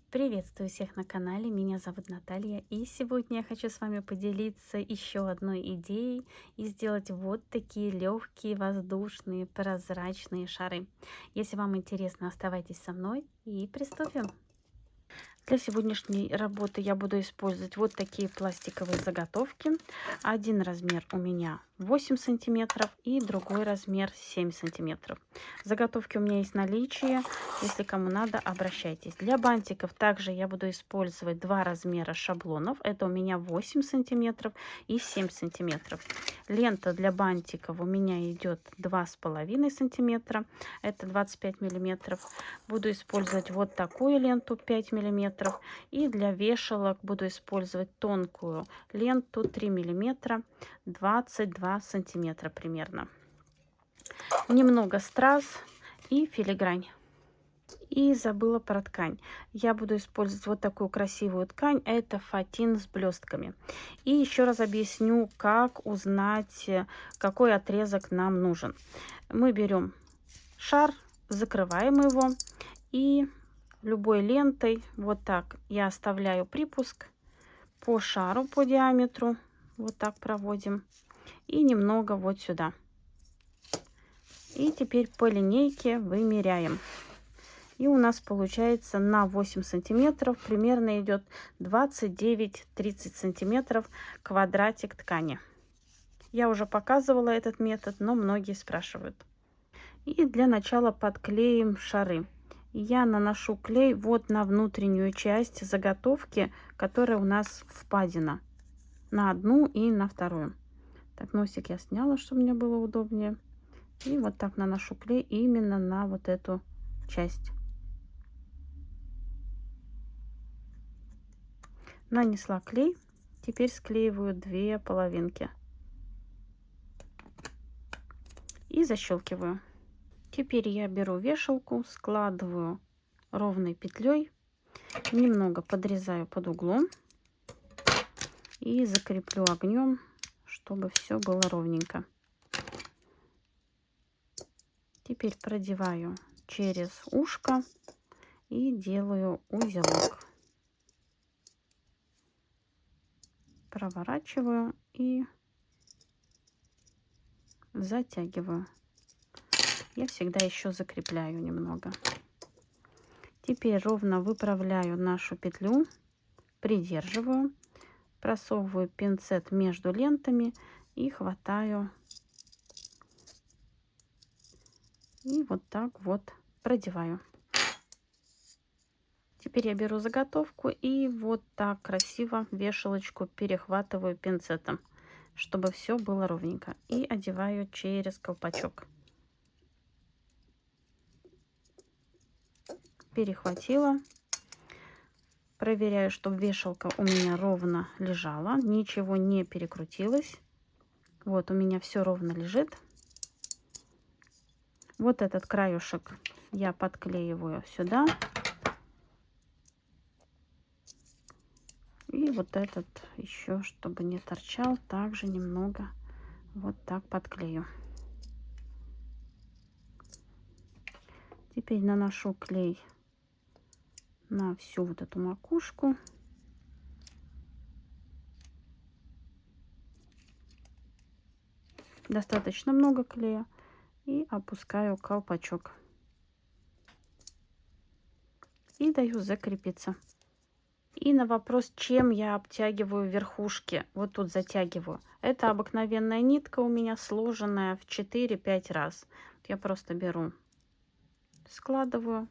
Приветствую всех на канале, меня зовут Наталья, и сегодня я хочу с вами поделиться еще одной идеей и сделать вот такие легкие, воздушные, прозрачные шары. Если вам интересно, оставайтесь со мной и приступим. Для сегодняшней работы я буду использовать вот такие пластиковые заготовки. Один размер у меня 8 сантиметров и другой размер 7 сантиметров. Заготовки у меня есть в наличии. Если кому надо, обращайтесь. Для бантиков также я буду использовать два размера шаблонов. Это у меня 8 сантиметров и 7 сантиметров. Лента для бантиков у меня идет 2,5 сантиметра. Это 25 миллиметров. Буду использовать вот такую ленту 5 миллиметров. И для вешалок буду использовать тонкую ленту 3 миллиметра, 22 сантиметра примерно. Немного страз и филигрань. И забыла про ткань. Я буду использовать вот такую красивую ткань. Это фатин с блестками. И еще раз объясню, как узнать, какой отрезок нам нужен. Мы берем шар, закрываем его и любой лентой вот так я оставляю припуск по шару, по диаметру. Вот так проводим. И немного вот сюда. И теперь по линейке вымеряем. И у нас получается на 8 сантиметров примерно идет 29-30 сантиметров квадратик ткани. Я уже показывала этот метод, но многие спрашивают. И для начала подклеим шары. Я наношу клей вот на внутреннюю часть заготовки, которая у нас впадина. На одну и на вторую. Так, носик я сняла, чтобы мне было удобнее. И вот так наношу клей именно на вот эту часть. Нанесла клей. Теперь склеиваю две половинки. И защелкиваю. Теперь я беру вешалку, складываю ровной петлей. Немного подрезаю под углом. И закреплю огнем, чтобы все было ровненько. Теперь продеваю через ушко и делаю узелок. Проворачиваю и затягиваю. Я всегда еще закрепляю немного. Теперь ровно выправляю нашу петлю, придерживаю, просовываю пинцет между лентами и хватаю. И вот так вот продеваю. Теперь я беру заготовку и вот так красиво вешалочку перехватываю пинцетом, чтобы все было ровненько. И одеваю через колпачок. Перехватила. Проверяю, чтобы вешалка у меня ровно лежала, ничего не перекрутилось. Вот у меня все ровно лежит. Вот этот краюшек я подклеиваю сюда. И вот этот еще, чтобы не торчал, также немного вот так подклею. Теперь наношу клей на всю вот эту макушку. Достаточно много клея. И опускаю колпачок. И даю закрепиться. И на вопрос, чем я обтягиваю верхушки, вот тут затягиваю. Это обыкновенная нитка у меня, сложенная в 4-5 раз. Я просто беру, складываю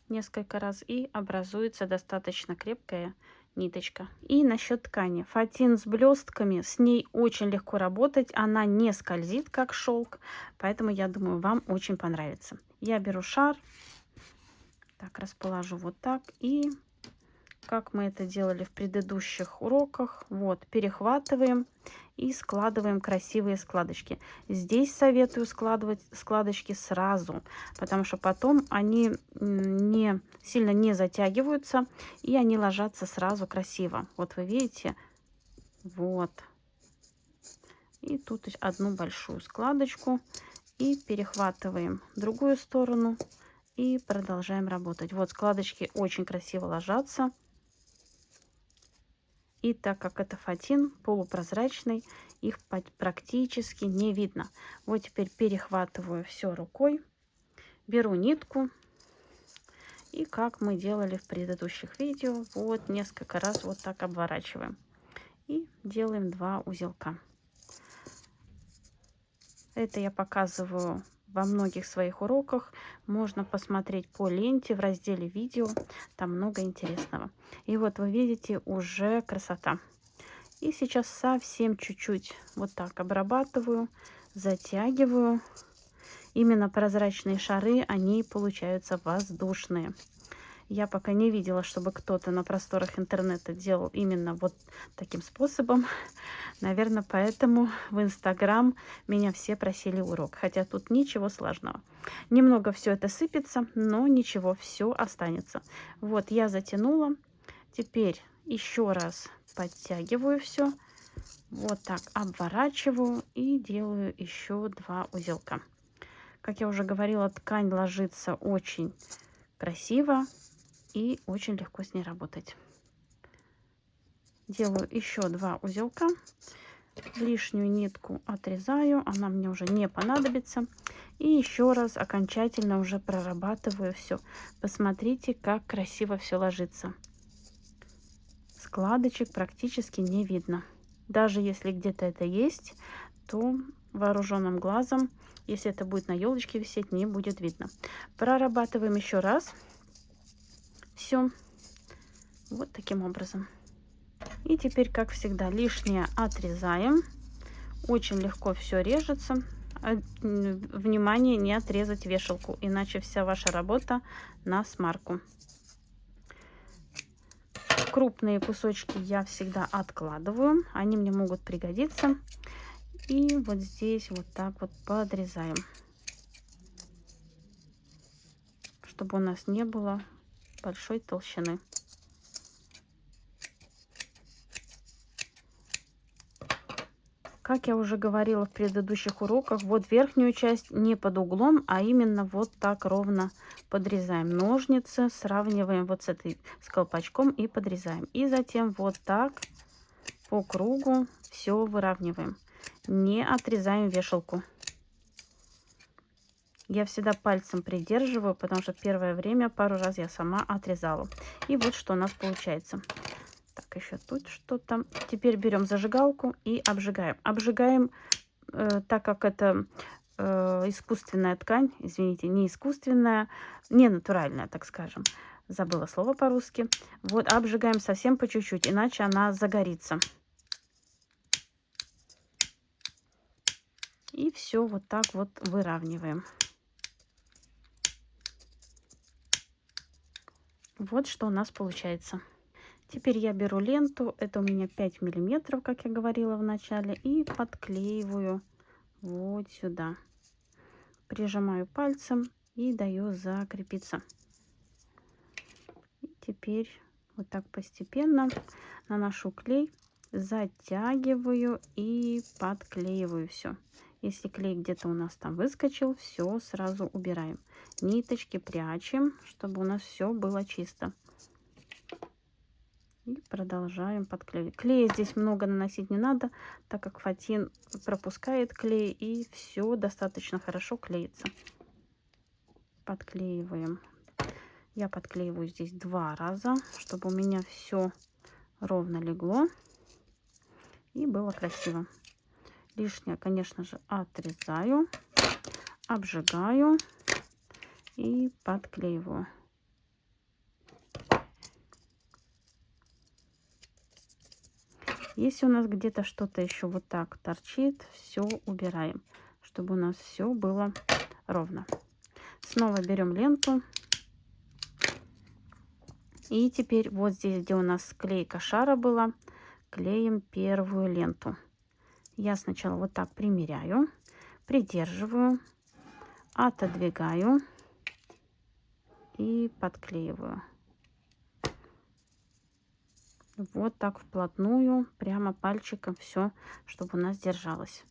несколько раз и образуется достаточно крепкая ниточка. И насчет ткани. Фатин с блестками, с ней очень легко работать, она не скользит как шелк, поэтому я думаю, вам очень понравится. Я беру шар, так расположу вот так и как мы это делали в предыдущих уроках, вот, перехватываем и складываем красивые складочки. Здесь советую складывать складочки сразу, потому что потом они не сильно не затягиваются и они ложатся сразу красиво. Вот вы видите, вот. И тут одну большую складочку и перехватываем другую сторону И продолжаем работать. Вот складочки очень красиво ложатся. И так как это фатин полупрозрачный, их практически не видно. Вот теперь перехватываю все рукой, беру нитку. И как мы делали в предыдущих видео, вот несколько раз вот так обворачиваем. И делаем 2 узелка. Это я показываю во многих своих уроках. Можно посмотреть по ленте в разделе видео. Там много интересного. И вот вы видите, уже красота. И сейчас совсем чуть-чуть вот так обрабатываю, затягиваю. Именно прозрачные шары, они получаются воздушные. Я пока не видела, чтобы кто-то на просторах интернета делал именно вот таким способом. Наверное, поэтому в Инстаграм меня все просили урок. Хотя тут ничего сложного. Немного все это сыпется, но ничего, все останется. Вот я затянула. Теперь еще раз подтягиваю все. Вот так обворачиваю и делаю еще 2 узелка. Как я уже говорила, ткань ложится очень красиво. И очень легко с ней работать. Делаю еще 2 узелка. Лишнюю нитку отрезаю. Она мне уже не понадобится. И еще раз окончательно уже прорабатываю все. Посмотрите, как красиво все ложится. Складочек практически не видно. Даже если где-то это есть, то вооруженным глазом, если это будет на елочке висеть, не будет видно. Прорабатываем еще раз. Все вот таким образом. И теперь, как всегда, лишнее отрезаем. Очень легко все режется. Внимание, не отрезать вешалку, иначе вся ваша работа на смарку. Крупные кусочки я всегда откладываю. Они мне могут пригодиться. И вот здесь вот так вот подрезаем, чтобы у нас не было большой толщины. Как я уже говорила в предыдущих уроках, вот верхнюю часть не под углом, а именно вот так ровно подрезаем. Ножницы сравниваем вот с колпачком и подрезаем. И затем вот так по кругу все выравниваем. Не отрезаем вешалку. Я всегда пальцем придерживаю, потому что первое время пару раз я сама отрезала. И вот что у нас получается. Так, еще тут что-то. Теперь берем зажигалку и обжигаем. Обжигаем, так как это искусственная ткань, извините, не искусственная, не натуральная, так скажем. Забыла слово по-русски. Вот обжигаем совсем по чуть-чуть, иначе она загорится. И все вот так вот выравниваем. Вот что у нас получается. Теперь я беру ленту, это у меня 5 миллиметров, как я говорила в начале, и подклеиваю вот сюда. Прижимаю пальцем и даю закрепиться. И теперь вот так постепенно наношу клей, затягиваю и подклеиваю все. Если клей где-то у нас там выскочил, все сразу убираем. Ниточки прячем, чтобы у нас все было чисто. И продолжаем подклеивать. Клея здесь много наносить не надо, так как фатин пропускает клей и все достаточно хорошо клеится. Подклеиваем. Я подклеиваю здесь 2 раза, чтобы у меня все ровно легло и было красиво. Лишнее, конечно же, отрезаю, обжигаю и подклеиваю. Если у нас где-то что-то еще вот так торчит, все убираем, чтобы у нас все было ровно. Снова берем ленту. И теперь вот здесь, где у нас склейка шара была, клеим первую ленту. Я сначала вот так примеряю, придерживаю, отодвигаю и подклеиваю. Вот так вплотную, прямо пальчиком все, чтобы у нас держалось.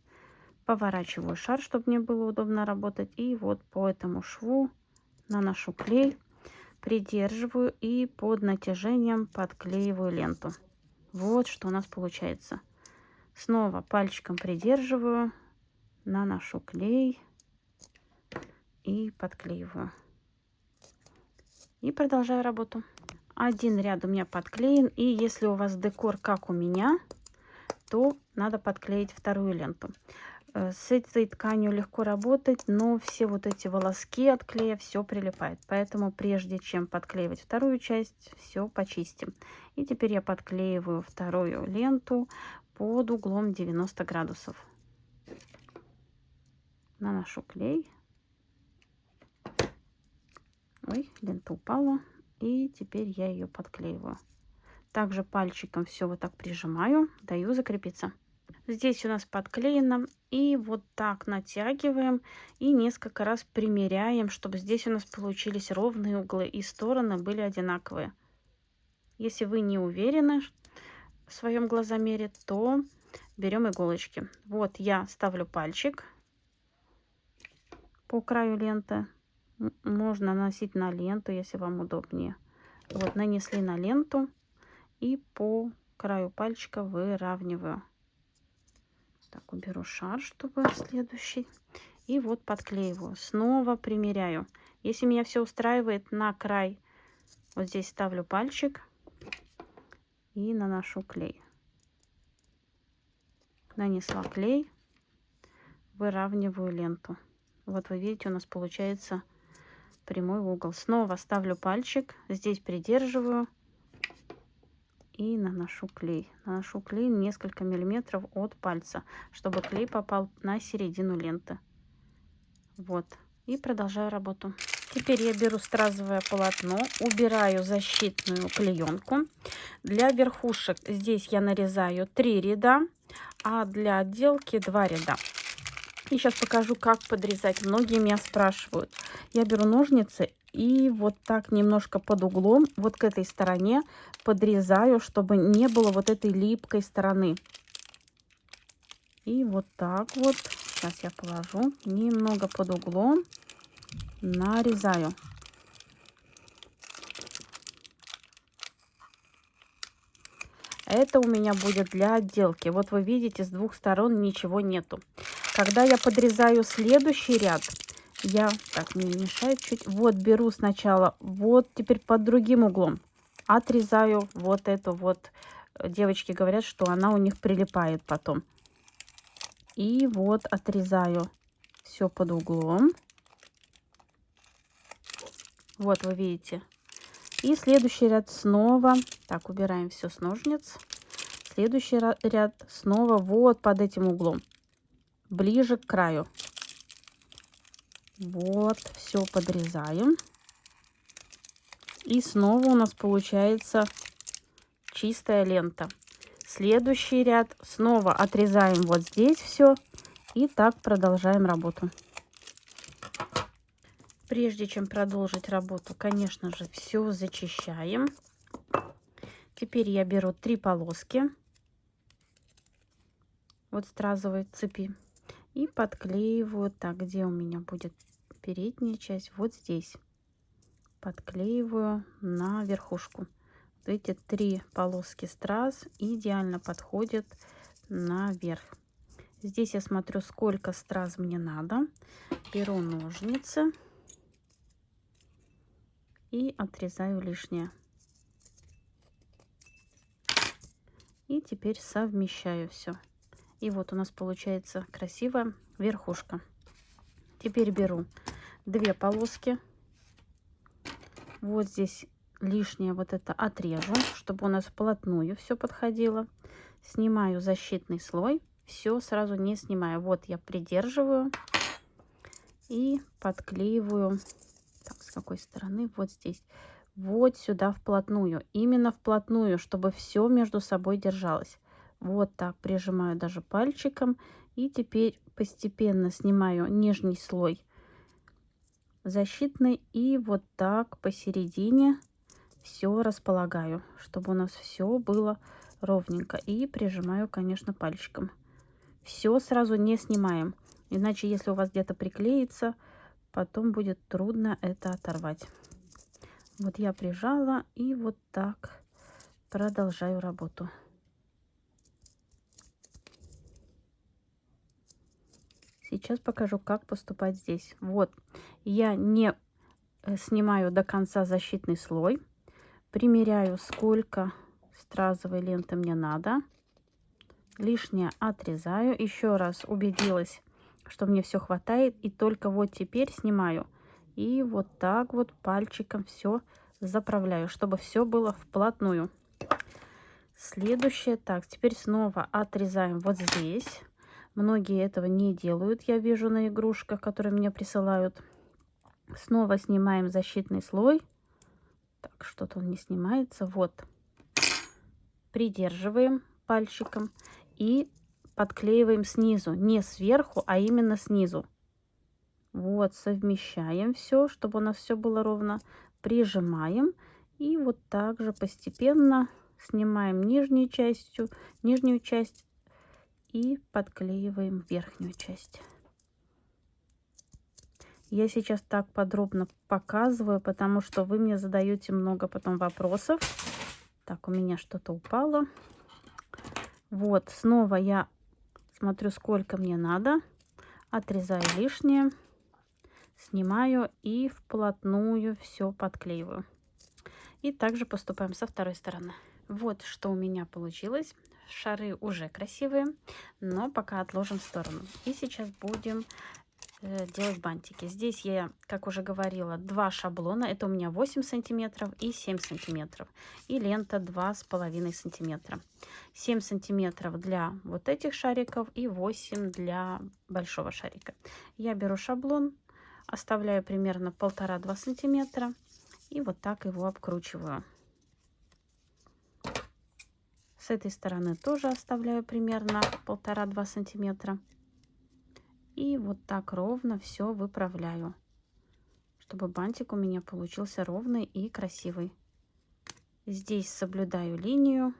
Поворачиваю шар, чтобы мне было удобно работать. И вот по этому шву наношу клей, придерживаю и под натяжением подклеиваю ленту. Вот что у нас получается. Снова пальчиком придерживаю, наношу клей и подклеиваю. И продолжаю работу. Один ряд у меня подклеен, и если у вас декор как у меня, то надо подклеить вторую ленту. С этой тканью легко работать, но все вот эти волоски от клея все прилипает. Поэтому прежде чем подклеивать вторую часть, все почистим. И теперь я подклеиваю вторую ленту под углом 90 градусов. Наношу клей. Ой, лента упала. И теперь я ее подклеиваю. Также пальчиком все вот так прижимаю, даю закрепиться. Здесь у нас подклеено, и вот так натягиваем и несколько раз примеряем, чтобы здесь у нас получились ровные углы и стороны были одинаковые. Если вы не уверены в своем глазомере, то берем иголочки. Вот я ставлю пальчик по краю ленты. Можно наносить на ленту, если вам удобнее. Вот нанесли на ленту и по краю пальчика выравниваю. Так, уберу шар, чтобы следующий. И вот подклеиваю. Снова примеряю. Если меня все устраивает, на край вот здесь ставлю пальчик и наношу клей. Нанесла клей, выравниваю ленту. Вот вы видите, у нас получается прямой угол. Снова ставлю пальчик, здесь придерживаю и наношу клей. Наношу клей несколько миллиметров от пальца, чтобы клей попал на середину ленты. Вот. И продолжаю работу. Теперь я беру стразовое полотно, убираю защитную клеенку. Для верхушек здесь я нарезаю 3 ряда, а для отделки 2 ряда. И сейчас покажу, как подрезать. Многие меня спрашивают. Я беру ножницы и вот так немножко под углом, вот к этой стороне подрезаю, чтобы не было вот этой липкой стороны. И вот так вот, сейчас я положу, немного под углом нарезаю. Это у меня будет для отделки. Вот вы видите, с двух сторон ничего нету. Когда я подрезаю следующий ряд, я, так, мне мешает чуть, вот беру сначала, вот теперь под другим углом отрезаю вот эту вот. Девочки говорят, что она у них прилипает потом. И вот отрезаю все под углом. Вот вы видите. И следующий ряд снова, так, убираем все с ножниц. Следующий ряд снова вот под этим углом, ближе к краю. Вот, все подрезаем. И снова у нас получается чистая лента. Следующий ряд снова отрезаем вот здесь все. И так продолжаем работу. Прежде чем продолжить работу, конечно же, все зачищаем. Теперь я беру 3 полоски вот стразовой цепи и подклеиваю так, где у меня будет передняя часть, вот здесь. Подклеиваю на верхушку. Эти 3 полоски страз идеально подходят наверх. Здесь я смотрю, сколько страз мне надо. Беру ножницы и отрезаю лишнее. И теперь совмещаю все. И вот у нас получается красивая верхушка. Теперь беру 2 полоски. Вот здесь лишнее вот это отрежу, чтобы у нас вплотную все подходило. Снимаю защитный слой. Все сразу не снимаю. Вот я придерживаю и подклеиваю. Так, с какой стороны? Вот здесь. Вот сюда вплотную. Именно вплотную, чтобы все между собой держалось. Вот так прижимаю даже пальчиком. И теперь постепенно снимаю нижний слой защитный. И вот так посередине все располагаю, чтобы у нас все было ровненько. И прижимаю, конечно, пальчиком. Все сразу не снимаем. Иначе, если у вас где-то приклеится, потом будет трудно это оторвать. Вот я прижала и вот так продолжаю работу. Сейчас покажу, как поступать здесь. Вот, я не снимаю до конца защитный слой, примеряю, сколько стразовой ленты мне надо, лишнее отрезаю, еще раз убедилась, что мне все хватает, и только вот теперь снимаю. И вот так вот пальчиком все заправляю, чтобы все было вплотную. Следующее, так, теперь снова отрезаем вот здесь. Многие этого не делают, я вижу на игрушках, которые мне присылают. Снова снимаем защитный слой. Так, что-то он не снимается. Вот. Придерживаем пальчиком и подклеиваем снизу. Не сверху, а именно снизу. Вот, совмещаем все, чтобы у нас все было ровно. Прижимаем. И вот так же постепенно снимаем нижнюю часть и подклеиваем верхнюю часть. Я сейчас так подробно показываю, потому что вы мне задаете много потом вопросов. Так, у меня что-то упало. Вот, снова я смотрю, сколько мне надо. Отрезаю лишнее, снимаю и вплотную все подклеиваю. И также поступаем со второй стороны. Вот что у меня получилось. Шары уже красивые, но пока отложим в сторону. И сейчас будем делать бантики. Здесь я, как уже говорила, два шаблона. Это у меня 8 сантиметров и 7 сантиметров. И лента 2,5 сантиметра. 7 сантиметров для вот этих шариков и 8 для большого шарика. Я беру шаблон, оставляю примерно 1,5-2 сантиметра и вот так его обкручиваю. С этой стороны тоже оставляю примерно 1,5-2 сантиметра. И вот так ровно все выправляю, чтобы бантик у меня получился ровный и красивый. Здесь соблюдаю линию.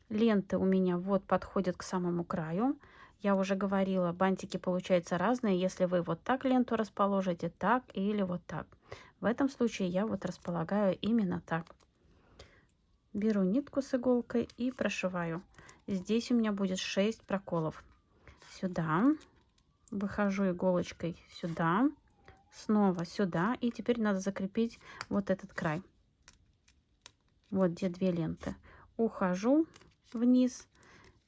Ленты у меня вот подходят к самому краю. Я уже говорила, бантики получаются разные, если вы вот так ленту расположите, так или вот так. В этом случае я вот располагаю именно так. Беру нитку с иголкой и прошиваю. Здесь у меня будет 6 проколов. Сюда. Выхожу иголочкой сюда. Снова сюда. И теперь надо закрепить вот этот край. Вот где две ленты. Ухожу вниз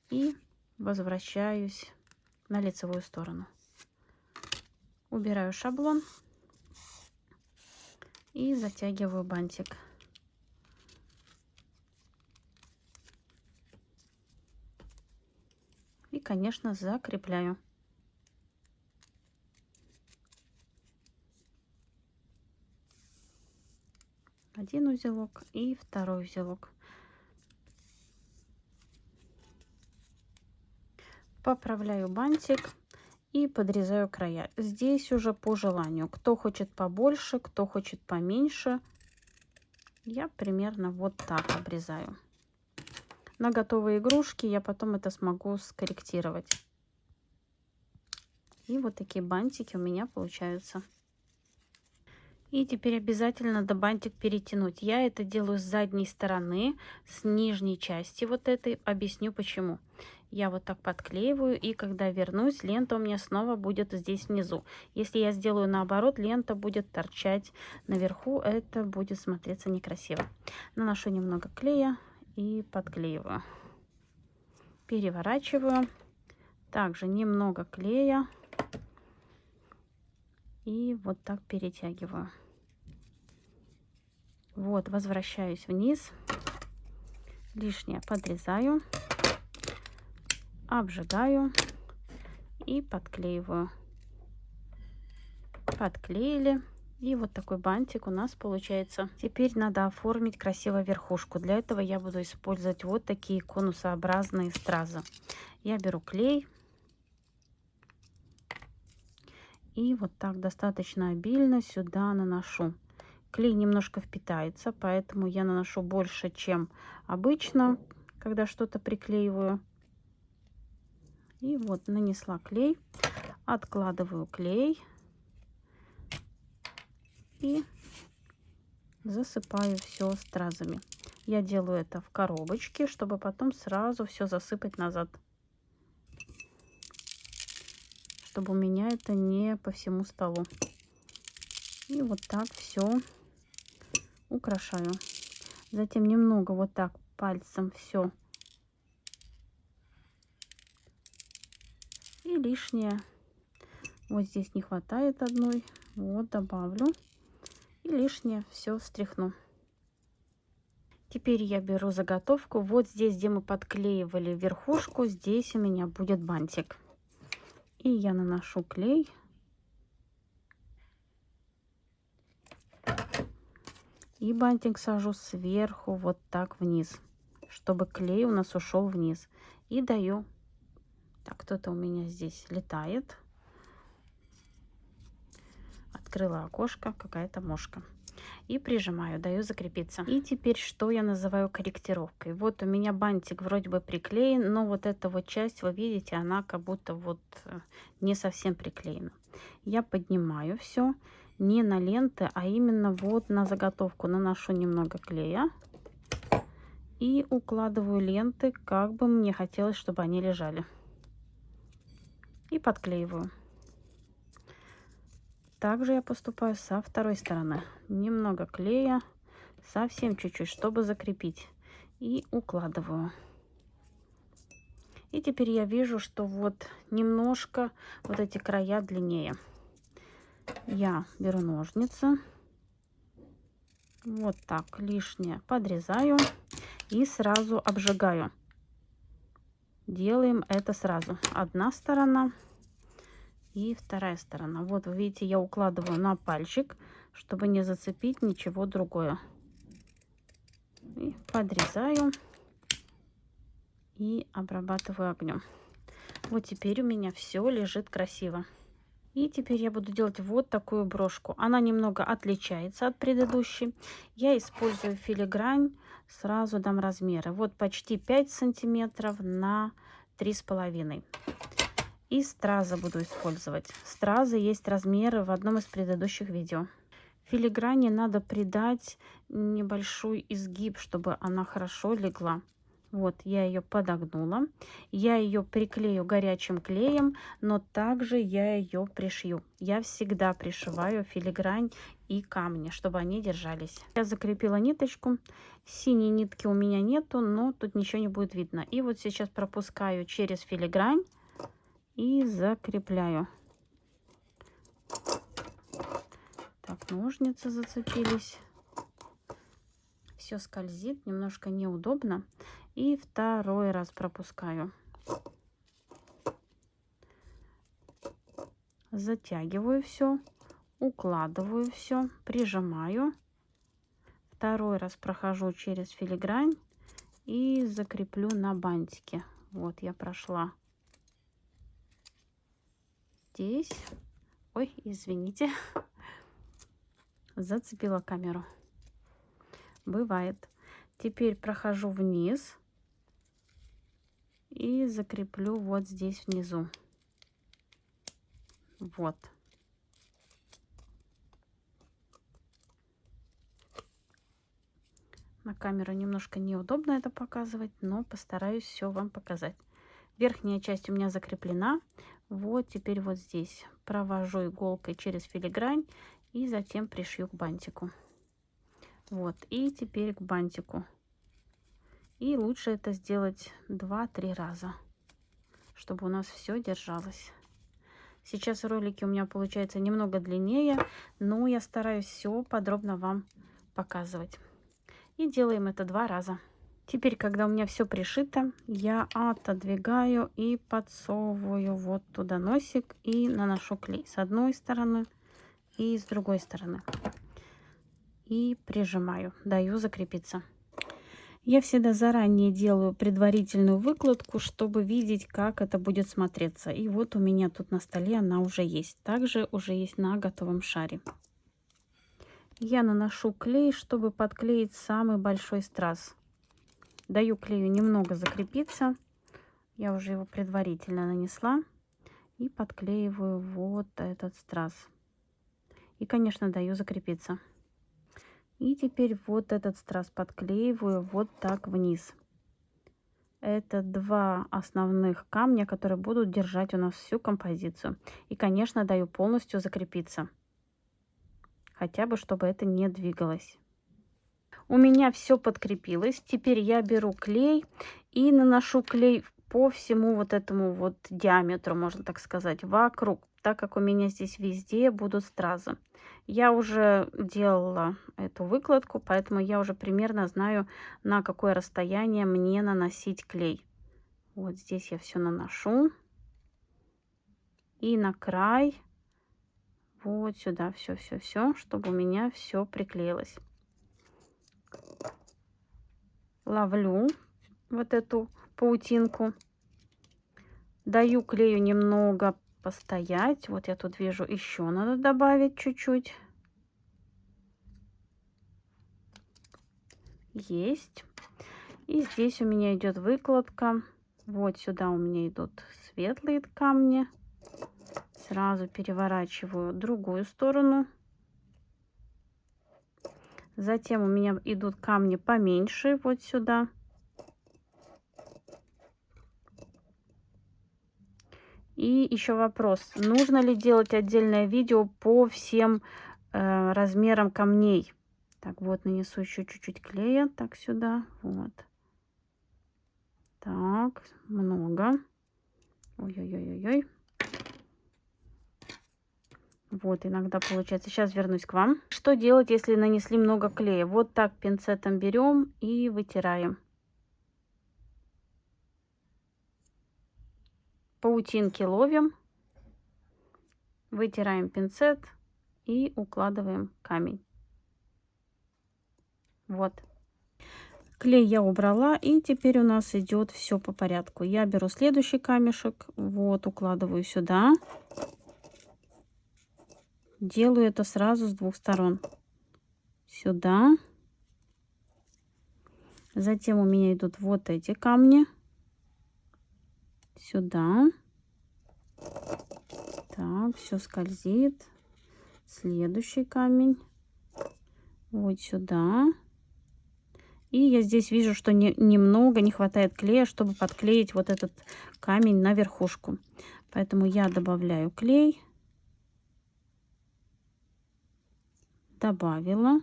и возвращаюсь на лицевую сторону. Убираю шаблон и затягиваю бантик. И, конечно, закрепляю. Один узелок и второй узелок. Поправляю бантик и подрезаю края. Здесь уже по желанию. Кто хочет побольше, кто хочет поменьше. Я примерно вот так обрезаю. На готовые игрушки я потом это смогу скорректировать. И вот такие бантики у меня получаются. И теперь обязательно надо бантик перетянуть. Я это делаю с задней стороны, с нижней части вот этой. Объясню почему. Я вот так подклеиваю, и когда вернусь, лента у меня снова будет здесь внизу. Если я сделаю наоборот, лента будет торчать наверху, это будет смотреться некрасиво. Наношу немного клея и подклеиваю. Переворачиваю. Также немного клея. И вот так перетягиваю. Вот, возвращаюсь вниз. Лишнее подрезаю. Обжигаю. И подклеиваю. Подклеили. И вот такой бантик у нас получается. Теперь надо оформить красиво верхушку. Для этого я буду использовать вот такие конусообразные стразы. Я беру клей. И вот так достаточно обильно сюда наношу. Клей немножко впитается, поэтому я наношу больше, чем обычно, когда что-то приклеиваю. И вот нанесла клей. Откладываю клей. и засыпаю все стразами. Я делаю это в коробочке, чтобы потом сразу все засыпать назад, чтобы у меня это не по всему столу. И вот так все украшаю. Затем немного вот так пальцем все и лишнее. Вот здесь не хватает одной, вот добавлю и лишнее все встряхну. Теперь я беру заготовку. Вот здесь, где мы подклеивали верхушку, здесь у меня будет бантик. И я наношу клей. И бантик сажу сверху вот так вниз, чтобы клей у нас ушел вниз. И даю. Так, кто-то у меня здесь летает. Открыла окошко, какая-то мошка. И прижимаю, даю закрепиться. И теперь что я называю корректировкой. Вот у меня бантик вроде бы приклеен, но вот эта вот часть, вы видите, она как будто вот не совсем приклеена. Я поднимаю все не на ленты, а именно вот на заготовку наношу немного клея и укладываю ленты, как бы мне хотелось, чтобы они лежали. И подклеиваю. Также я поступаю со второй стороны. Немного клея, совсем чуть-чуть, чтобы закрепить. И укладываю. И теперь я вижу, что вот немножко вот эти края длиннее. Я беру ножницы. Вот так лишнее подрезаю и сразу обжигаю. Делаем это сразу. Одна сторона. И вторая сторона. Вот вы видите, я укладываю на пальчик, чтобы не зацепить ничего другое. И подрезаю и обрабатываю огнем. Вот теперь у меня все лежит красиво. И теперь я буду делать вот такую брошку. Она немного отличается от предыдущей. Я использую филигрань. Сразу дам размеры. Вот почти 5 сантиметров на 3,5. И стразы буду использовать. Стразы есть размеры в одном из предыдущих видео. Филиграни надо придать небольшой изгиб, чтобы она хорошо легла. Вот я ее подогнула. Я ее приклею горячим клеем, но также я ее пришью. Я всегда пришиваю филигрань и камни, чтобы они держались. Я закрепила ниточку. Синей нитки у меня нету, но тут ничего не будет видно. И вот сейчас пропускаю через филигрань и закрепляю. Так, ножницы зацепились. Все скользит, немножко неудобно. И второй раз пропускаю. Затягиваю все, укладываю все, прижимаю. Второй раз прохожу через филигрань и закреплю на бантике. Вот я прошла здесь. Ой, извините. Зацепила камеру. Бывает. Теперь прохожу вниз и закреплю вот здесь внизу. Вот. На камеру немножко неудобно это показывать, но постараюсь все вам показать. Верхняя часть у меня закреплена. Вот теперь вот здесь провожу иголкой через филигрань и затем пришью к бантику. Вот, и теперь к бантику. И лучше это сделать 2-3 раза, чтобы у нас все держалось. Сейчас ролики у меня получается немного длиннее, но я стараюсь все подробно вам показывать. И делаем это 2 раза. Теперь, когда у меня все пришито, я отодвигаю и подсовываю вот туда носик и наношу клей с одной стороны и с другой стороны. И прижимаю, даю закрепиться. Я всегда заранее делаю предварительную выкладку, чтобы видеть, как это будет смотреться. И вот у меня тут на столе она уже есть. Также уже есть на готовом шаре. Я наношу клей, чтобы подклеить самый большой страз. Даю клею немного закрепиться. Я уже его предварительно нанесла. И подклеиваю вот этот страз. И, конечно, даю закрепиться. И теперь вот этот страз подклеиваю вот так вниз. Это два основных камня, которые будут держать у нас всю композицию. И, конечно, даю полностью закрепиться. Хотя бы, чтобы это не двигалось. У меня все подкрепилось. Теперь я беру клей и наношу клей по всему вот этому вот диаметру, можно так сказать, вокруг, так как у меня здесь везде будут стразы. Я уже делала эту выкладку, поэтому я уже примерно знаю, на какое расстояние мне наносить клей. Вот здесь я все наношу. И на край, вот сюда, все, чтобы у меня все приклеилось. Ловлю вот эту паутинку, даю клею немного постоять. Вот я тут вижу, еще надо добавить чуть-чуть. Есть. И здесь у меня идет выкладка. Вот сюда у меня идут светлые камни. Сразу переворачиваю другую сторону. Затем у меня идут камни поменьше вот сюда. И еще вопрос, нужно ли делать отдельное видео по всем размерам камней? Так, вот нанесу еще чуть-чуть клея, так сюда, вот. Так, много. Ой-ой-ой-ой-ой. Вот, иногда получается. Сейчас вернусь к вам. Что делать, если нанесли много клея? Вот так пинцетом берем и вытираем. Паутинки ловим, вытираем пинцет и укладываем камень. Вот. Клей я убрала, и теперь у нас идет все по порядку. Я беру следующий камешек, вот, укладываю сюда. Делаю это сразу с двух сторон. Сюда. Затем у меня идут вот эти камни. Сюда. Так, все скользит. Следующий камень. Вот сюда. И я здесь вижу, что немного не хватает клея, чтобы подклеить вот этот камень на верхушку. Поэтому я добавляю клей. Добавила.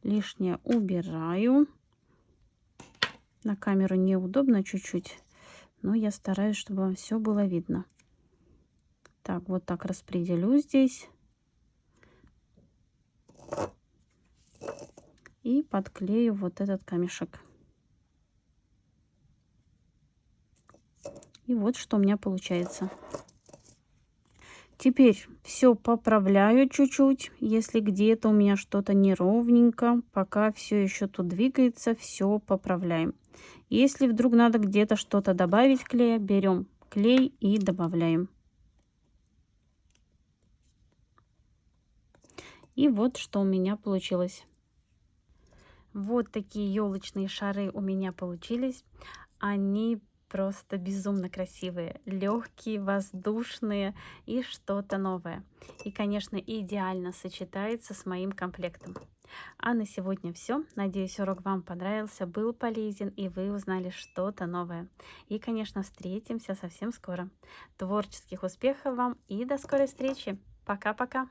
Лишнее убираю. На камеру неудобно чуть-чуть, но я стараюсь, чтобы вам все было видно. Так, вот так распределю здесь. И подклею вот этот камешек. И вот что у меня получается. Теперь все поправляю чуть-чуть. Если где-то у меня что-то неровненько, пока все еще тут двигается, все поправляем. Если вдруг надо где-то что-то добавить клея, берем клей и добавляем. И вот что у меня получилось. Вот такие елочные шары у меня получились. Они просто безумно красивые, легкие, воздушные и что-то новое. И, конечно, идеально сочетается с моим комплектом. А на сегодня все. Надеюсь, урок вам понравился, был полезен и вы узнали что-то новое. И, конечно, встретимся совсем скоро. Творческих успехов вам и до скорой встречи. Пока-пока.